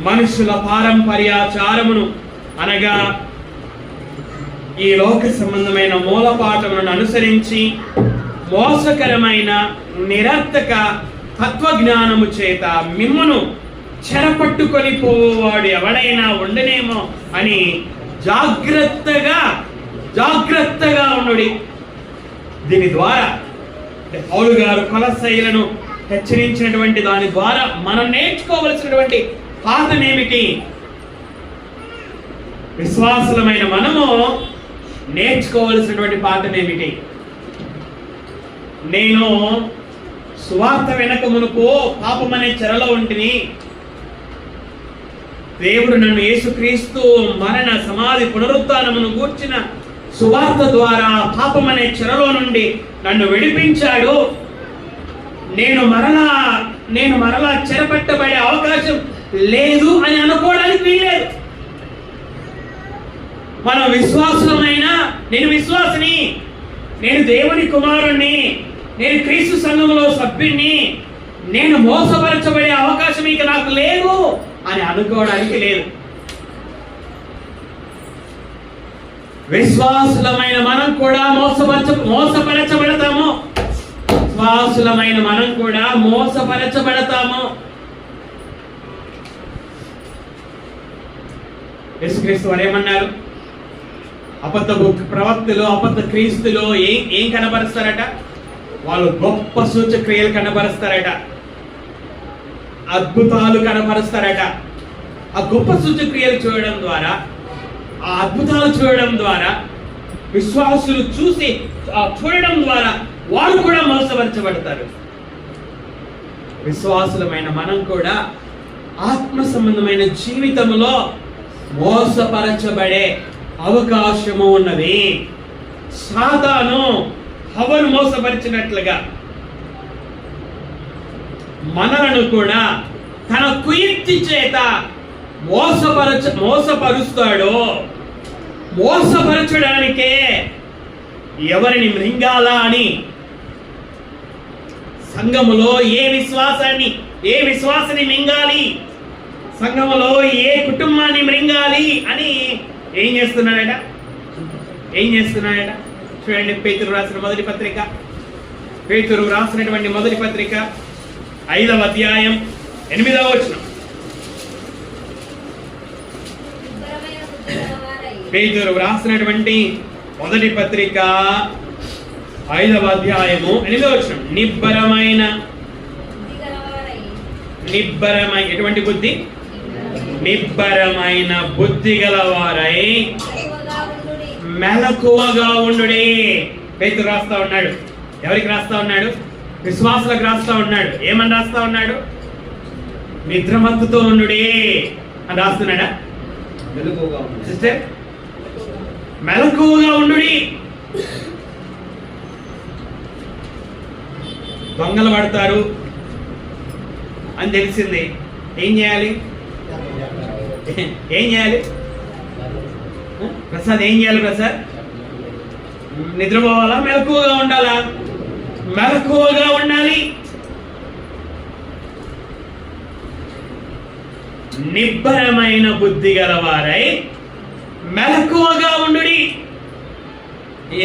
మనుషుల పారంపర్యాచారమును అనగా ఈ లోక సంబంధమైన మూలపాఠములను అనుసరించి మోసకరమైన నిరర్థక తత్వజ్ఞానము చేత మిమ్మును చెరపట్టుకొని పోవాడు ఎవడైనా ఉండనేమో అని జాగ్రత్తగా ఉండుడి. దీని ద్వారా పౌలు గారు కొలస్సీయులను హెచ్చరించినటువంటి దాని ద్వారా మనం నేర్చుకోవలసినటువంటి పాఠమేమిటి? విశ్వాసులమైన మనము నేర్చుకోవలసినటువంటి పాఠమేమిటి? నేను సువార్త వెనక మునుపు పాపమనే చెరలో ఉంటిని. దేవుడు నన్ను యేసుక్రీస్తు మరణ సమాధి పునరుత్థానమును గూర్చిన సువార్త ద్వారా పాపమనే చెరలో నుండి నన్ను విడిపించాడు. నేను మరలా చెరపట్టబడే అవకాశం లేదు అని అనుకోవడానికి వీల్లేదు. మనం విశ్వాసులమైనా, నేను విశ్వాసిని, నేను దేవుని కుమారుణ్ణి, నేను క్రీస్తు సంఘంలో సభ్యుణ్ణి, నేను మోసపరచబడే అవకాశం ఇక నాకు లేదు అని అనుకోవడానికి లేదు. విశ్వాసులమైన మనం కూడా మోసపరచబడతాము. విశ్వాసులమైన మనం కూడా మోసపరచబడతాము. యేసుక్రీస్తు వారు ఏమన్నారు? అబద్ధ ప్రవక్తలు, అబద్ధ క్రీస్తులు ఏం కనబరుస్తారట? వాళ్ళు గొప్ప సూచక్రియలు కనబరుస్తారట, అద్భుతాలు కనబరుస్తారట. ఆ గొప్ప సూచక్రియలు చూడడం ద్వారా, ఆ అద్భుతాలు చూడడం ద్వారా, విశ్వాసులు చూడడం ద్వారా వారు కూడా మోసపరచబడతారు. విశ్వాసులమైన మనం కూడా ఆత్మ సంబంధమైన జీవితంలో మోసపరచబడే అవకాశము ఉన్నది. సాతాను హవ్వను మోసపరిచినట్లుగా మనలను కూడా తన కుయుక్తి చేత మోసపరుస్తాడు. మోసపరచడానికే ఎవరిని మృంగాలా అని సంఘములో ఏ విశ్వాసాన్ని మింగాలి, సంఘములో ఏ కుటుంబాన్ని మృంగాలి అని ఏం చేస్తున్నాడట? చూడండి, పేతురు రాసినటువంటి మొదటి పత్రిక 5వ అధ్యాయం 8వ వచనం. పేతురు రాసినటువంటి మొదటి పత్రిక 5వ అధ్యాయము 8వ వచనం. ఎటువంటి బుద్ధి? నిబ్బరమైన బుద్ధి గలవారై మెలకువగా ఉండుడి. పేతురు రాస్తా ఉన్నాడు. ఎవరికి రాస్తా ఉన్నాడు? విశ్వాసులకు రాస్తా ఉన్నాడు. ఏమని రాస్తా ఉన్నాడు? నిద్రమత్తుతో ఉండుడి అని రాస్తున్నాడా? సిస్టర్, మెలకువగా ఉండుడి. దొంగలు పడతారు అని తెలిసింది. ఏం చేయాలి? ప్రసాద్, ఏం చేయాలి ప్రసాద్? నిద్రపోవాలా? మెలకువగా ఉండాలా? మెలకువగా ఉండాలి. నిబ్బరమైన బుద్ధి గలవారై మెలకువగా ఉండుడి.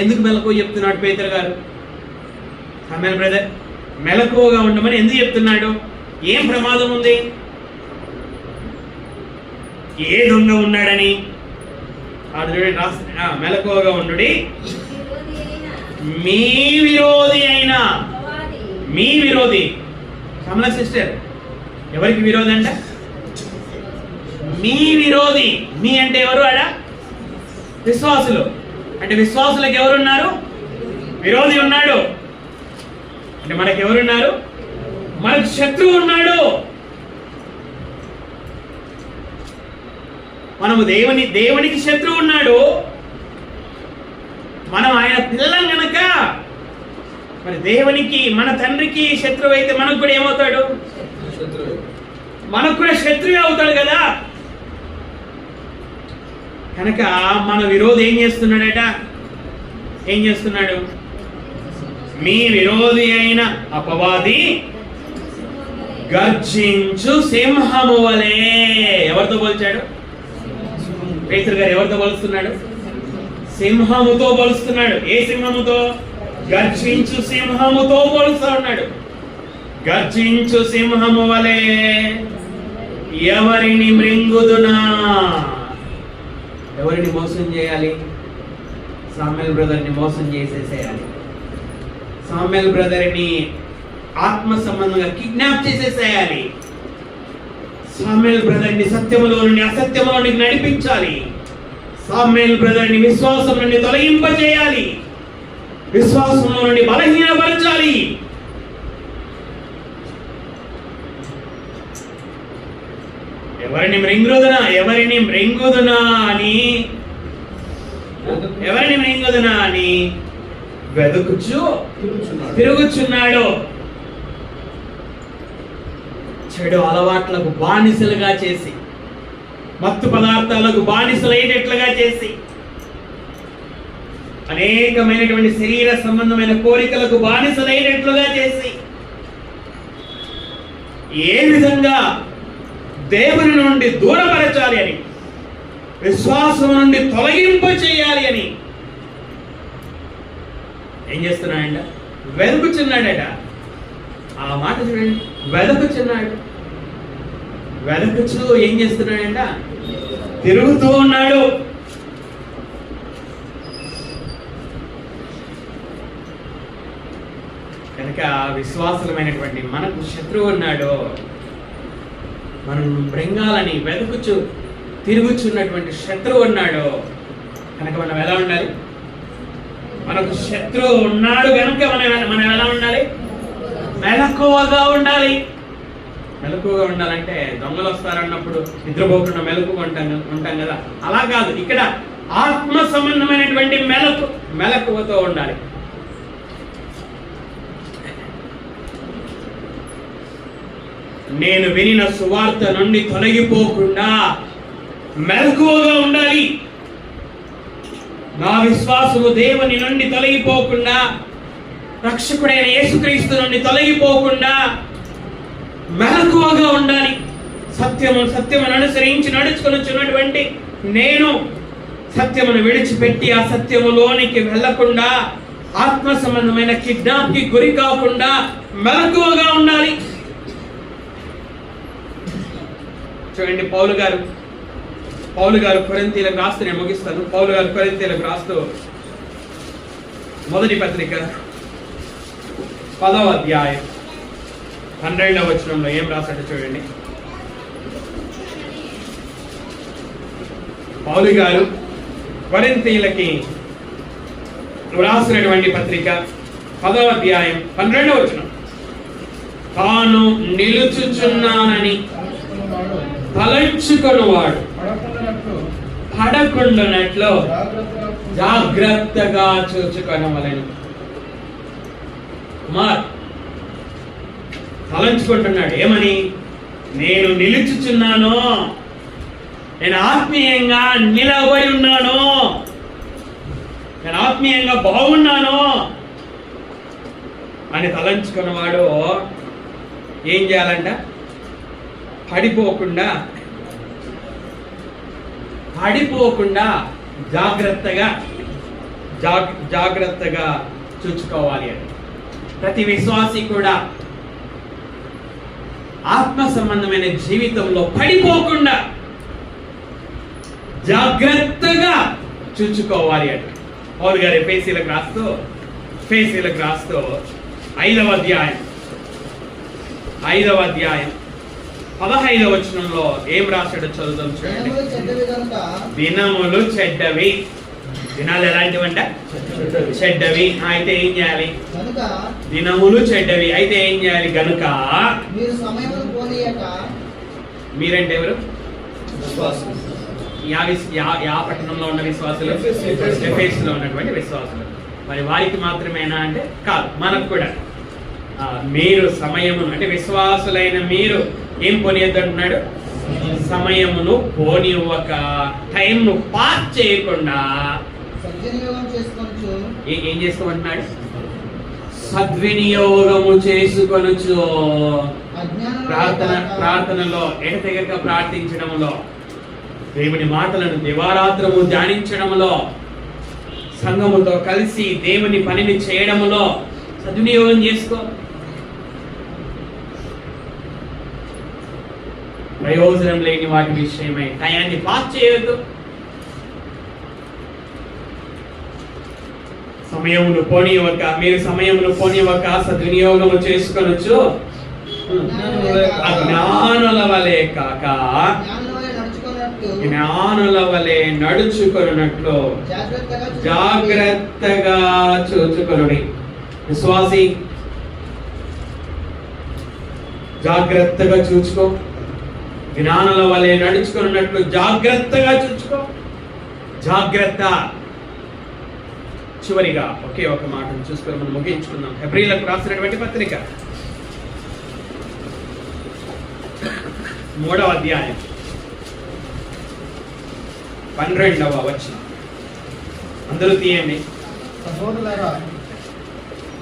ఎందుకు మెలకువ చెప్తున్నాడు పేతురు గారు? సామ్యూయల్ బ్రదర్, మెలకువగా ఉండమని ఎందుకు చెప్తున్నాడు? ఏం ప్రమాదం ఉంది? ఏ దొంగ ఉన్నాడని? మెలకువగా ఉండుడి. మీ విరోధి కమలా సిస్టర్, ఎవరికి విరోధి అంట? మీ విరోధి. మీ అంటే ఎవరు? ఆడ విశ్వాసులు. అంటే విశ్వాసులకు ఎవరున్నారు? విరోధి ఉన్నాడు. అంటే మనకు ఎవరున్నారు? మనకు శత్రువు ఉన్నాడు. మనము దేవునికి శత్రువు ఉన్నాడు. మనం ఆయన పిల్లం గనక మరి దేవునికి, మన తండ్రికి శత్రువు అయితే మనకు కూడా ఏమవుతాడు? మనకు కూడా శత్రువే అవుతాడు కదా. కనుక మన విరోధి ఏం చేస్తున్నాడు? మీ విరోధి అయిన అపవాది గర్జించు సింహము వలె. ఎవరితో పోల్చాడు పేతురు గారు? ఎవరితో పోలుస్తున్నాడు? సింహముతో పోలుస్తున్నాడు. ఏ సింహముతో? గర్జించు సింహముతో పోలుస్తా ఉన్నాడు. గర్జించు సింహము వలె ఎవరిని మృంగుదునా? ఎవరిని మోసం చేయాలి? సామ్యుయల్ బ్రదర్ని మోసం చేసేసేయాలి. సామ్యుయల్ బ్రదర్ని ఆత్మ సంబంధంగా కిడ్నాప్ చేసేసేయాలి. సామ్యుయల్ బ్రదర్ని సత్యములో నుండి అసత్యములోనికి నడిపించాలి. సామ్యుయల్ బ్రదర్ని విశ్వాసం నుండి తొలగింపజేయాలి. విశ్వాసంలో నుండి బలహీనపరచాలి. ఎవరిని మృంగుదునా? ఎవరిని మృంగుదునా అని వెదుకుచు తిరుగుచున్నాడు. చెడు అలవాట్లకు బానిసలుగా చేసి, మత్తు పదార్థాలకు బానిసలైనట్లుగా చేసి, అనేకమైనటువంటి శరీర సంబంధమైన కోరికలకు బానిసలైనట్లుగా చేసి, ఏ విధంగా దేవుని నుండి దూరపరచాలి అని, విశ్వాసం నుండి తొలగింప చేయాలి అని ఏం చేస్తున్నాడంట? వెతుకుచున్నాడట. ఆ మాట చూడండి, వెతుకుచున్నాడు. వెతుకుచు ఏం చేస్తున్నాడంట? తిరుగుతూ ఉన్నాడు. కనుక విశ్వాసమైనటువంటి మనకు శత్రువు ఉన్నాడు. మనం మృంగాలని వెతుకుచు తిరుగుచున్నటువంటి శత్రువు ఉన్నాడు. కనుక మనం ఎలా ఉండాలి? మనకు శత్రువు ఉన్నాడు కనుక మనం ఎలా ఉండాలి? మెలకువగా ఉండాలి. మెలకువగా ఉండాలంటే దొంగలు వస్తారన్నప్పుడు నిద్రపోకుండా మెలకుగా ఉంటాం కదా, అలా కాదు. ఇక్కడ ఆత్మ సంబంధమైనటువంటి మెలకువతో ఉండాలి. నేను వినిన సువార్త నుండి తొలగిపోకుండా మెలకువగా ఉండాలి. నా విశ్వాసము దేవుని నుండి తొలగిపోకుండా, రక్షకుడైన యేసుక్రీస్తు నుండి తొలగిపోకుండా మెలకువగా ఉండాలి. సత్యమును అనుసరించి నడుచుకొనుచున్నటువంటి నేను సత్యమును విడిచిపెట్టి ఆ సత్యములోనికి వెళ్ళకుండా, ఆత్మ సంబంధమైన కిడ్నాప్కి గురి కాకుండా మెలకువగా ఉండాలి. చూడండి, పౌలు గారు కొరింథీయులకు రాస్తూ, నేను ముగిస్తాను. పౌలు గారు కొరింథీయులకు రాస్తూ మొదటి పత్రిక 10వ అధ్యాయం 12వ వచనంలో ఏం రాశాడో చూడండి. పౌలు గారు కొరింథీయులకి రాసినటువంటి పత్రిక 10వ అధ్యాయం 12వ వచనం, తాను నిలుచుచున్నానని తలంచుకొనువాడు పడకుండానట్లు జాగ్రత్తగా చూచుకొనవలెను. కుమార్ తలంచుకుంటున్నాడు. ఏమని? నేను నిలుచుచున్నాను, నేను ఆత్మీయంగా నిలబడి ఉన్నాను, నేను ఆత్మీయంగా బాగున్నాను అని తలంచుకున్నవాడు ఏం చేయాలంట? పడిపోకుండా జాగ్రత్తగా చూసుకోవాలి అని. ప్రతి విశ్వాసి కూడా ఆత్మ సంబంధమైన జీవితంలో పడిపోకుండా జాగ్రత్తగా చూసుకోవాలి అని పౌలు గారు ఎఫెసీయులకు రాస్తూ 5వ అధ్యాయం 15వ వచనంలో ఏం రాశాడో చదువుతాం చూడండి. దినములు చెడ్డవి. దినాలు ఎలాంటివంట? చెడ్డవి. అయితే ఏం చేయాలి? దినములు చెడ్డవి. అయితే ఏం చేయాలి? గనుక మీరంటే ఎవరు? యా పట్టణంలో ఉన్న విశ్వాసులు, ఎఫెసులో ఉన్నటువంటి విశ్వాసులు. మరి వారికి మాత్రమేనా అంటే కాదు, మనకు కూడా. మీరు సమయమును, అంటే విశ్వాసులైన మీరు ఏం పోనీయద్దు అంటున్నాడు? సమయమును పోనివ్వక, టైంను పాస్ చేయకుండా ఏం చేసుకోమంటున్నాడు? సద్వినియోగము చేసుకొనుచు. ప్రార్థనలో ఎడతెగక ప్రార్థించడంలో, దేవుని మాటలను దివారాత్రము ధ్యానించడంలో, సంఘముతో కలిసి దేవుని పనిని చేయడములో సద్వినియోగం చేసుకో. ప్రయోజనం లేని వాటి విషయమై టయాన్ని పాస్ చేయొద్దు. మీరు సమయమును పోనివ్వక సద్వినియోగము చేసుకొనొచ్చు. అజ్ఞానుల వలె కాక జ్ఞానుల వలె నడుచుకొనున్నట్లు జాగ్రత్తగా చూచుకొనుడి. విశ్వాసి, జాగ్రత్తగా చూచుకో. జ్ఞానుల వలె నడుచుకున్నట్లు జాగ్రత్తగా చూచుకో. జాగ్రత్త. చివరిగా ఒకే ఒక మాటను చూసుకొని మనం ముగించుకుందాం. హెబ్రీయులకు రాసినటువంటి పత్రిక 3వ అధ్యాయం 12వ వచనం. అందరూ తీయండి. సహోదరులారా,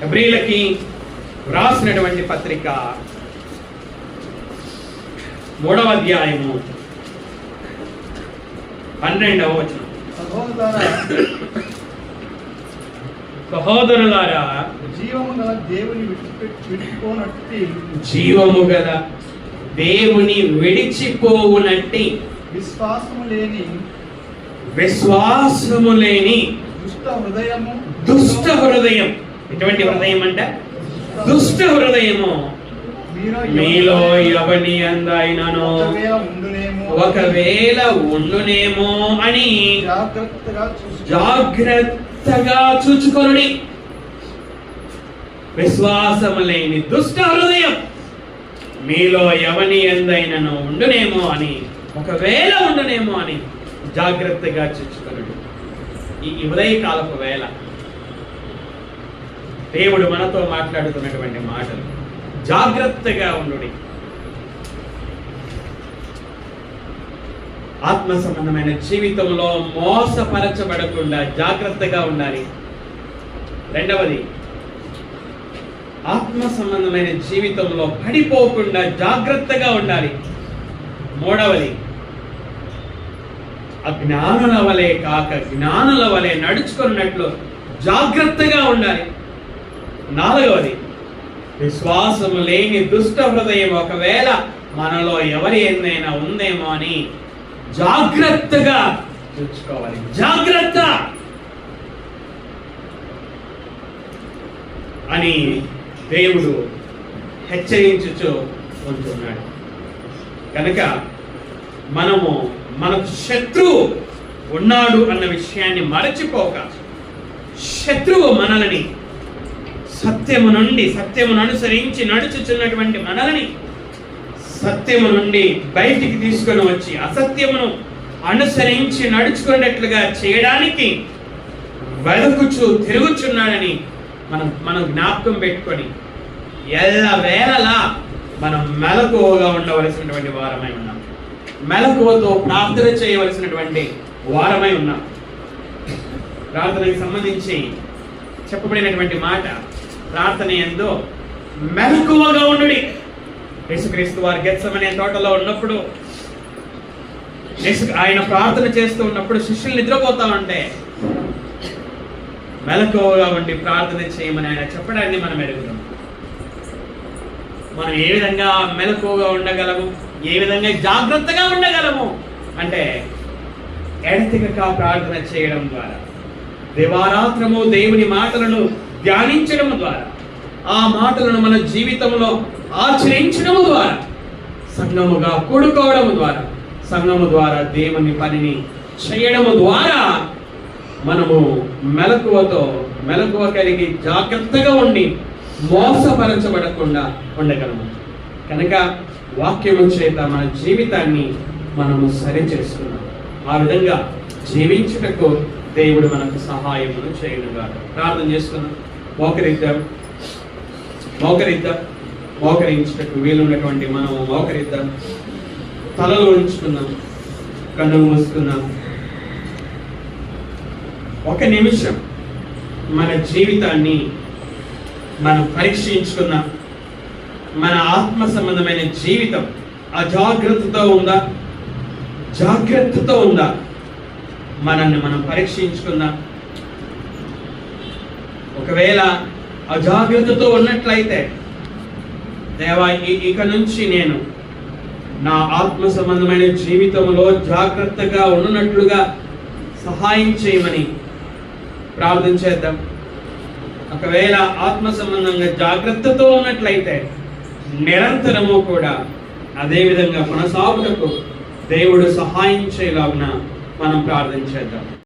హెబ్రీయులకి రాసినటువంటి పత్రిక 3వ అధ్యాయము 12వ వచనం. సహోదరులారా, జీవము గల దేవుని విడిచిపోనట్టి దేవుని విడిచిపోవునట్టి విశ్వాసము లేని దుష్ట హృదయం. ఎటువంటి హృదయం అంట? దుష్ట హృదయము మీలో ఎవని అందైనను ఒకవేళ ఉండునేమో అని జాగ్రత్తగా చూచుకొనుడి. విశ్వాసము లేని దుష్ట హృదయం మీలో ఎవని ఎందైనను ఉండునేమో అని, ఒకవేళ ఉండునేమో అని జాగ్రత్తగా చూచుకొనుడి. ఈ ఉదయకాలపు వేళ దేవుడు మనతో మాట్లాడుతున్నటువంటి మాటలు. జాగ్రత్తగా ఉండుడి. ఆత్మ సంబంధమైన జీవితంలో మోసపరచబడకుండా జాగ్రత్తగా ఉండాలి. రెండవది, ఆత్మ సంబంధమైన జీవితంలో పడిపోకుండా జాగ్రత్తగా ఉండాలి. మూడవది, అజ్ఞానుల వలె కాక జ్ఞానుల వలె నడుచుకున్నట్లు జాగ్రత్తగా ఉండాలి. నాలుగవది, విశ్వాసము లేని దుష్ట హృదయం ఒకవేళ మనలో ఎవరి ఏదైనా ఉందేమో అని జాగ్రత్తగా చూసుకోవాలి. జాగ్రత్త అని దేవుడు హెచ్చరించుచూ ఉంటున్నాడు. కనుక మనకు శత్రువు ఉన్నాడు అన్న విషయాన్ని మరచిపోక, శత్రువు మనల్ని సత్యమును అనుసరించి నడుచుచున్నటువంటి మనల్ని సత్యము నుండి బయటికి తీసుకొని వచ్చి అసత్యమును అనుసరించి నడుచుకున్నట్లుగా చేయడానికి వెతుకుచూ తిరుగుచున్నాడని మనం జ్ఞాపకం పెట్టుకొని ఎల్లవేళలా మనం మెలకువగా ఉండవలసినటువంటి వారమై ఉన్నాం. మెలకువతో ప్రార్థన చేయవలసినటువంటి వారమై ఉన్నాం. ప్రార్థనకి సంబంధించి చెప్పబడినటువంటి మాట, ప్రార్థన యందు మెలకువగా ఉండుడి. యేసుక్రీస్తు వారు గెత్సెమనే తోటలో ఉన్నప్పుడు ఆయన ప్రార్థన చేస్తూ ఉన్నప్పుడు శిష్యులు నిద్రపోతా ఉంటే మెలకువగా ఉండి ప్రార్థన చేయమని ఆయన చెప్పడాన్ని మనం ఎరుగుతాం. మనం ఏ విధంగా మెలకువగా ఉండగలము, ఏ విధంగా జాగ్రత్తగా ఉండగలము అంటే ఎడతెగక ప్రార్థన చేయడం ద్వారా, దివారాత్రము దేవుని మాటలను ధ్యానించడం ద్వారా, ఆ మాటలను మన జీవితంలో ఆచరించడం ద్వారా, సంఘముగా కూడుకోవడం ద్వారా, సంఘము ద్వారా దేవుని పనిని చేయడం ద్వారా మనము మెలకువ కలిగి జాగ్రత్తగా ఉండి మోసపరచబడకుండా ఉండగలము. కనుక వాక్యము చేత మన జీవితాన్ని మనము సరి చేసుకున్నాం. ఆ విధంగా జీవించుటకు దేవుడు మనకు సహాయమును చేయనుగా. ప్రార్థన చేసుకున్నాం. మోకరించుటకు వీలున్నటువంటి మనము మోకరిద్దాం. తలలో ఉంచుకున్నాం, కన్ను మూసుకున్నాం. ఒక నిమిషం మన జీవితాన్ని మనం పరీక్షించుకున్నాం. మన ఆత్మ సంబంధమైన జీవితం అజాగ్రత్తతో ఉందా, జాగ్రత్తతో ఉందా? మనల్ని మనం పరీక్షించుకుందాం. ఒకవేళ అజాగ్రత్తతో ఉన్నట్లయితే, దేవా ఇక నుంచి నేను నా ఆత్మ సంబంధమైన జీవితంలో జాగ్రత్తగా ఉన్నట్లుగా సహాయం చేయమని ప్రార్థన చేద్దాం. ఒకవేళ ఆత్మ సంబంధంగా జాగ్రత్తతో ఉన్నట్లయితే నిరంతరము కూడా అదే విధంగా కొనసాగుటకు దేవుడు సహాయం చేయలాగున మనం ప్రార్థన చేద్దాం.